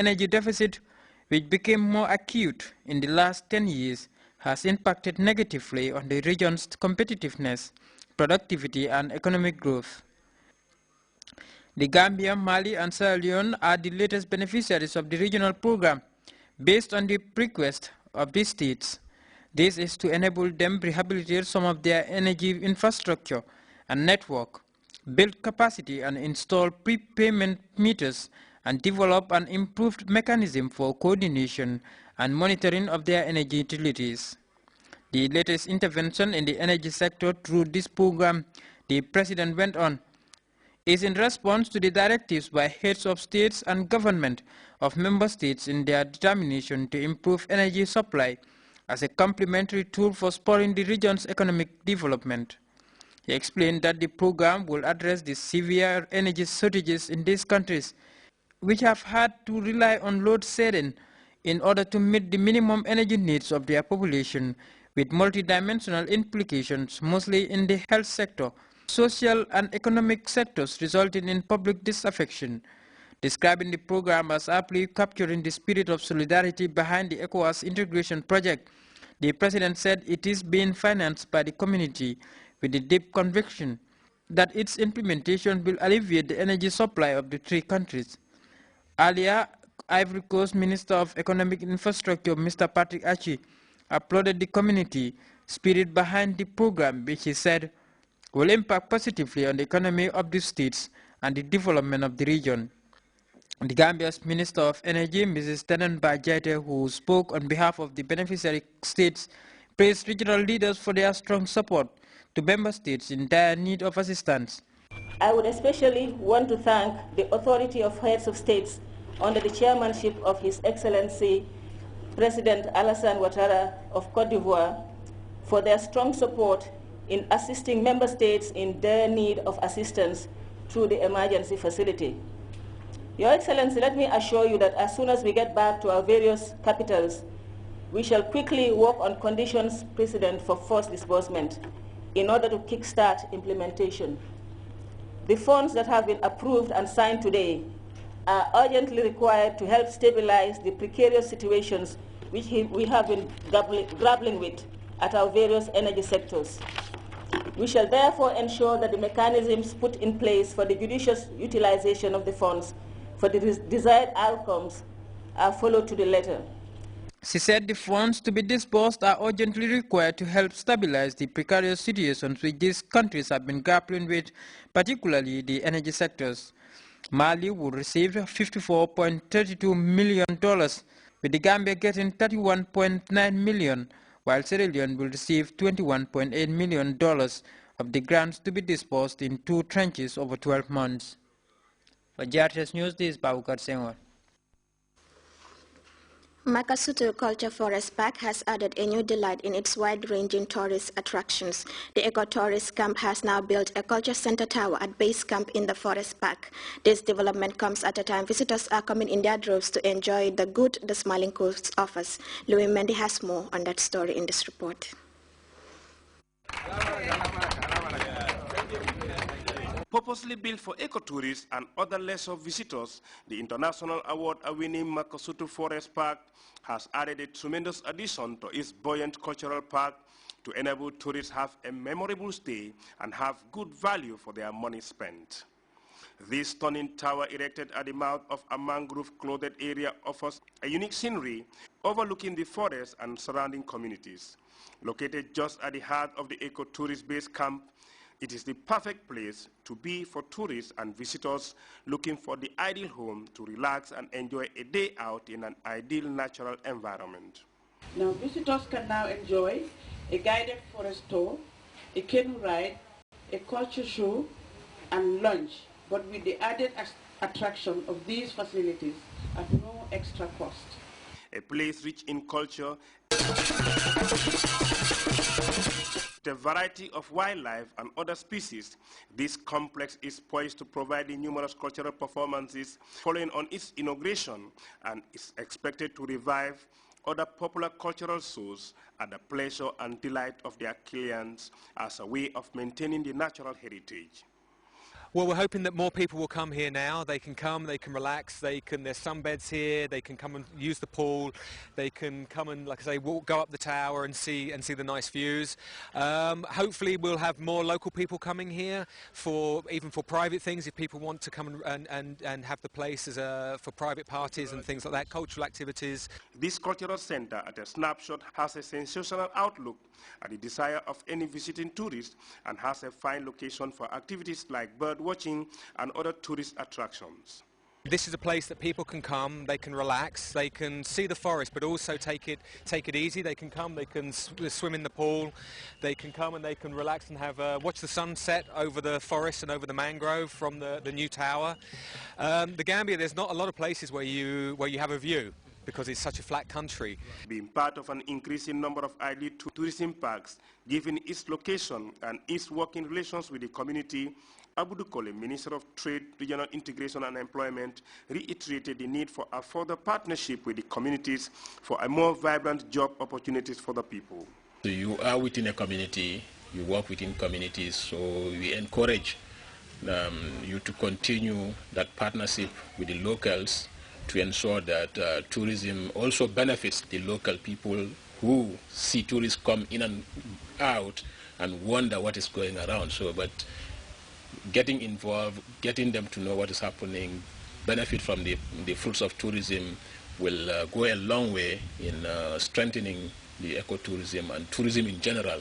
energy deficit, which became more acute in the last 10 years, has impacted negatively on the region's competitiveness, productivity and economic growth. The Gambia, Mali and Sierra Leone are the latest beneficiaries of the regional program based on the request of these states. This is to enable them rehabilitate some of their energy infrastructure and network, build capacity and install prepayment meters, and develop an improved mechanism for coordination and monitoring of their energy utilities. The latest intervention in the energy sector through this program, the President went on, is in response to the directives by heads of states and government of member states in their determination to improve energy supply as a complementary tool for spurring the region's economic development. He explained that the program will address the severe energy shortages in these countries, which have had to rely on load shedding in order to meet the minimum energy needs of their population, with multidimensional implications mostly in the health sector, social and economic sectors, resulting in public disaffection. Describing the program as aptly capturing the spirit of solidarity behind the ECOWAS integration project, the President said it is being financed by the community with the deep conviction that its implementation will alleviate the energy supply of the three countries. Earlier, Ivory Coast Minister of Economic Infrastructure, Mr. Patrick Achi, applauded the community spirit behind the program, which he said will impact positively on the economy of the states and the development of the region. The Gambia's Minister of Energy, Mrs. Beyai, who spoke on behalf of the beneficiary states, praised regional leaders for their strong support to member states in dire need of assistance. I would especially want to thank the Authority of Heads of States under the chairmanship of His Excellency President Alassane Ouattara of Côte d'Ivoire for their strong support in assisting member states in their need of assistance through the emergency facility. Your Excellency, let me assure you that as soon as we get back to our various capitals, we shall quickly work on conditions precedent for forced disbursement in order to kickstart implementation. The funds that have been approved and signed today are urgently required to help stabilize the precarious situations which we have been grappling with at our various energy sectors. We shall therefore ensure that the mechanisms put in place for the judicious utilization of the funds for the desired outcomes are followed to the letter. She said the funds to be disbursed are urgently required to help stabilize the precarious situations which these countries have been grappling with, particularly the energy sectors. Mali will receive $54.32 million, with the Gambia getting $31.9 million, while Sierra Leone will receive $21.8 million of the grants to be disbursed in 2 tranches over 12 months. For Grts News, this is Babukar Senghor. Makasutu Culture Forest Park has added a new delight in its wide-ranging tourist attractions. The eco-tourist camp has now built a culture center tower at base camp in the forest park. This development comes at a time visitors are coming in their droves to enjoy the good the Smiling Coast offers. Louis Mendy has more on that story in this report. Purposely built for ecotourists and other leisure visitors, the international award-winning Makasutu Forest Park has added a tremendous addition to its buoyant cultural park to enable tourists have a memorable stay and have good value for their money spent. This stunning tower erected at the mouth of a mangrove-clothed area offers a unique scenery overlooking the forest and surrounding communities. Located just at the heart of the eco-tourist base camp, it is the perfect place to be for tourists and visitors looking for the ideal home to relax and enjoy a day out in an ideal natural environment. Now visitors can now enjoy a guided forest tour, a canoe ride, a culture show, and lunch, but with the added attraction of these facilities at no extra cost. A place rich in culture, the variety of wildlife and other species, this complex is poised to provide the numerous cultural performances following on its inauguration and is expected to revive other popular cultural shows at the pleasure and delight of their clients as a way of maintaining the natural heritage. Well, we're hoping that more people will come here now. They can come, they can relax, there's sunbeds here, they can come and use the pool, they can come and, like I say, go up the tower and see the nice views. Hopefully we'll have more local people coming here even for private things, if people want to come and have the place for private parties and things like that, cultural activities. This cultural center at a snapshot has a sensational outlook at the desire of any visiting tourist and has a fine location for activities like bird watching and other tourist attractions. This is a place that people can come, they can relax, they can see the forest, but also take it easy. They can come, they can swim in the pool, they can come and they can relax and watch the sunset over the forest and over the mangrove from the new tower. The Gambia, there's not a lot of places where you have a view, because it's such a flat country. Being part of an increasing number of ideal tourism parks, given its location and its working relations with the community, Abudu Kole, Minister of Trade, Regional Integration and Employment, reiterated the need for a further partnership with the communities for a more vibrant job opportunities for the people. So you are within a community, you work within communities, so we encourage you to continue that partnership with the locals to ensure that tourism also benefits the local people who see tourists come in and out and wonder what is going around. So, but getting involved, getting them to know what is happening, benefit from the fruits of tourism will go a long way in strengthening the ecotourism and tourism in general.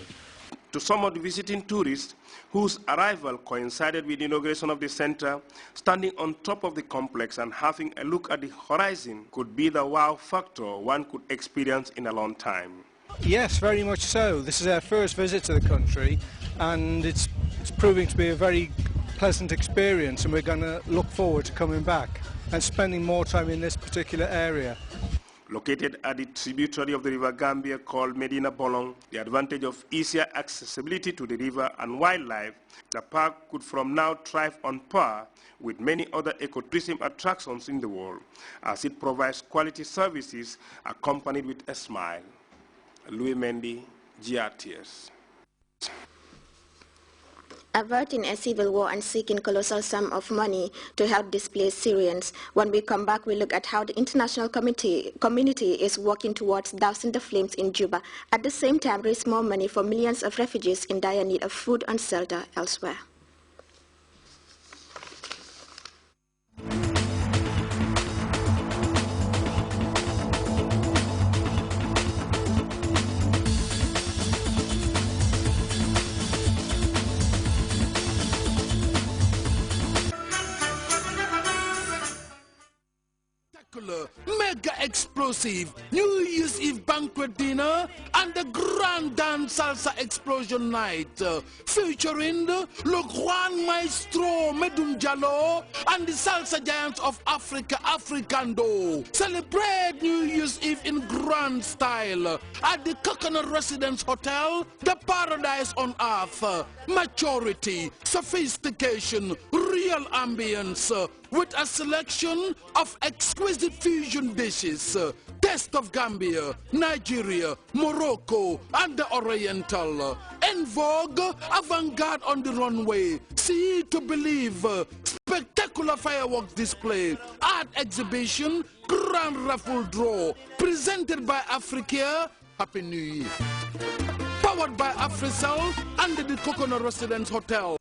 To some of the visiting tourists whose arrival coincided with the inauguration of the center, standing on top of the complex and having a look at the horizon could be the wow factor one could experience in a long time. Yes, very much so. This is our first visit to the country, and it's proving to be a very pleasant experience, and we're going to look forward to coming back and spending more time in this particular area. Located at the tributary of the River Gambia called Medina Bolong, the advantage of easier accessibility to the river and wildlife, the park could from now thrive on par with many other ecotourism attractions in the world, as it provides quality services accompanied with a smile. Louis Mendy, Grts. Averting a civil war and seeking colossal sum of money to help displaced Syrians. When we come back, we look at how the international community is working towards dousing the flames in Juba. At the same time, raise more money for millions of refugees in dire need of food and shelter elsewhere. Mega explosive New Year's Eve banquet dinner and the grand dance salsa explosion night featuring Le Grand Maestro Medun Jallo and the salsa giants of Africa, Africando. Celebrate New Year's Eve in grand style at the Coconut Residence Hotel, the paradise on earth. Maturity, sophistication, real ambience, with a selection of exquisite fusion dishes. Taste of Gambia, Nigeria, Morocco, and the Oriental. En vogue, avant-garde on the runway. See to believe. Spectacular fireworks display, art exhibition, grand raffle draw. Presented by Africa. Happy New Year. Powered by AfriCell under the Coconut Residence Hotel.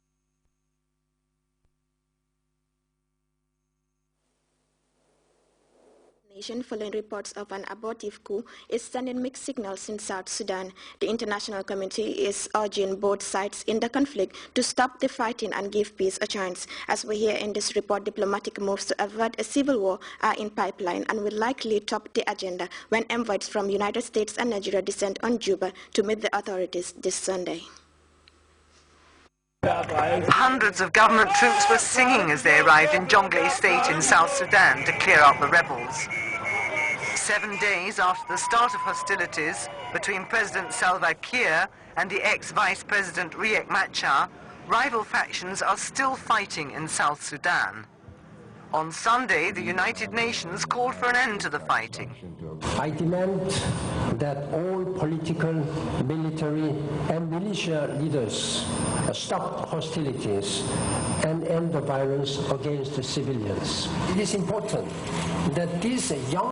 Following reports of an abortive coup is sending mixed signals in South Sudan. The international community is urging both sides in the conflict to stop the fighting and give peace a chance. As we hear in this report, diplomatic moves to avert a civil war are in pipeline and will likely top the agenda when envoys from United States and Nigeria descend on Juba to meet the authorities this Sunday. Hundreds of government troops were singing as they arrived in Jonglei State in South Sudan to clear out the rebels. 7 days after the start of hostilities between President Salva Kiir and the ex-Vice President Riek Machar, rival factions are still fighting in South Sudan. On Sunday, the United Nations called for an end to the fighting. I demand that all political, military and militia leaders stop hostilities and end the violence against the civilians. It is important that these young